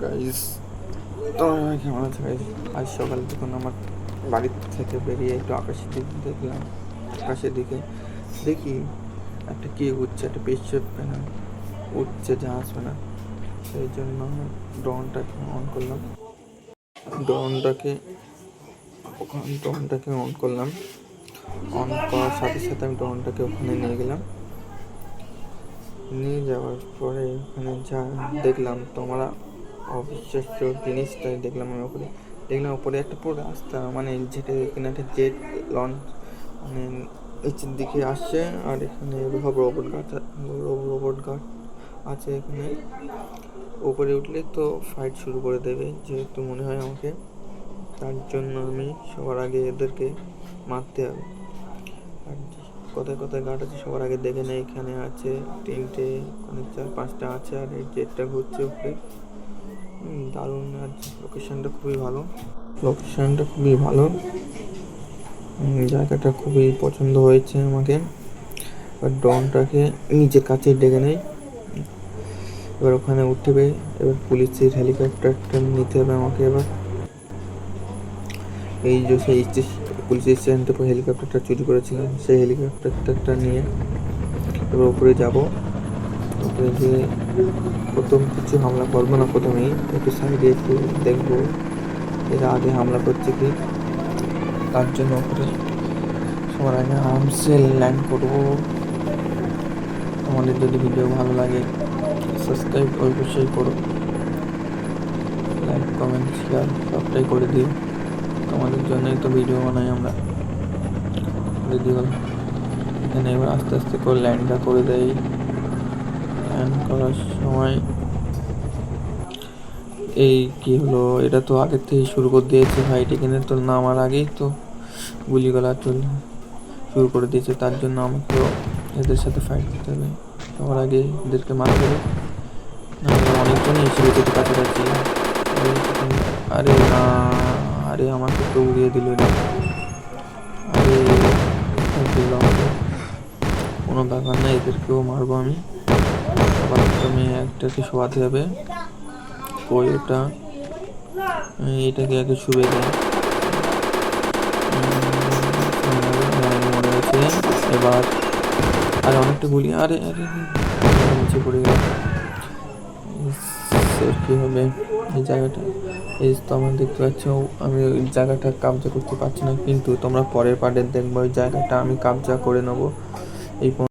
Guys, তো কেমন আছে গাইস? আজ সকাল যখন আমার বাড়ির থেকে বেরিয়ে একটু আকাশের দিকে দেখলাম, আকাশের দিকে দেখি একটা কি উঠছে, একটা পেশাব না উঠছে, যা আসবে না। সেই জন্য ড্রোনটাকে অন করলাম, ড্রোনটাকে ড্রোনটাকে অন করলাম। অন করার সাথে সাথে আমি ড্রোনটাকে ওখানে নিয়ে গেলাম। নিয়ে যাওয়ার পরে ওখানে যা দেখলাম, তোমরা অবিশ্বাস্য জিনিসটাই দেখলাম। আমি ওপরে দেখলাম, ওপরে একটা পুরো রাস্তা, মানে যেটা এখানে একটা জেট লঞ্চ মানে নিচের দিকে আসছে, আর এখানে সব রোবট গার্ড আছে এখানে। ওপরে উঠলে তো ফাইট শুরু করে দেবে, যেহেতু মনে হয় আমাকে, তার জন্য আমি সবার আগে এদেরকে মারতে হবে। আর কোথায় কোথায় গার্ড আছে সবার আগে দেখে নেই। এখানে আছে 3টে, মানে 4-5টা আছে, আর এই জেটটা ঘুরছে উপরে। দারুণ। আর লোকেশনটা খুবই ভালো, জায়গাটা খুবই পছন্দ হয়েছে আমাকে। এবার ড্রোনটাকে নিজের কাছে ডেকে নেই। এবার ওখানে উঠবে, এবার পুলিশের হেলিকপ্টারটা নিতে হবে আমাকে। এবার এই যে সেই পুলিশ স্টেশন থেকে হেলিকপ্টারটা চুরি করেছিলাম, সেই হেলিকপ্টারটা নিয়ে এবার উপরে যাব। উপরে গিয়ে প্রথম কিছু হামলা করবো না, প্রথমেই একটু সাইডে একটু দেখবো এরা আগে হামলা করছে কি। তার জন্য উপরে সবার আগে আরামসে ল্যান্ড করবো। তোমাদের যদি ভিডিও ভালো লাগে সাবস্ক্রাইব অবশ্যই করো, লাইক কমেন্ট শেয়ার সবটাই করে দিও। তোমাদের জন্যই তো ভিডিও বানাই আমরা। রেডি হল, এখানে এবার আস্তে আস্তে করে ল্যান্ডটা করে দেয়। ল্যান্ড করার সময় এই কি হলো, এটা তো আগের থেকে শুরু করে দিয়েছে ফাইট। এখানে তো নামার আগেই তো গুলিগোলা শুরু করে দিয়েছে, তার জন্য আমাকেও এদের সাথে ফাইট করতে হবে। সবার আগে এদেরকে মারতে হবে। অনেকজনই এসে গেছে কাছাকাছি। আরে না, আরে আমাকে তো উড়িয়ে দিল না। আরে কোনো ব্যাপার না, এদেরকেও মারবো আমি। আবার প্রথমে একটাকে শোয়াতে হবে। কই ওটা, এটাকে আগে শুয়ে দেয়। মনে হয়েছে এবার। আরে অনেকটা গুলি, আরে আরে নিচে পড়ে গেল। কি হবে এই জায়গাটা? এই তোমরা দেখতে পাচ্ছ আমি ওই জায়গাটা কবজা করতে পারছি না, কিন্তু তোমরা পরের পার্টে দেখবো ওই জায়গাটা আমি কবজা করে নেবো। এই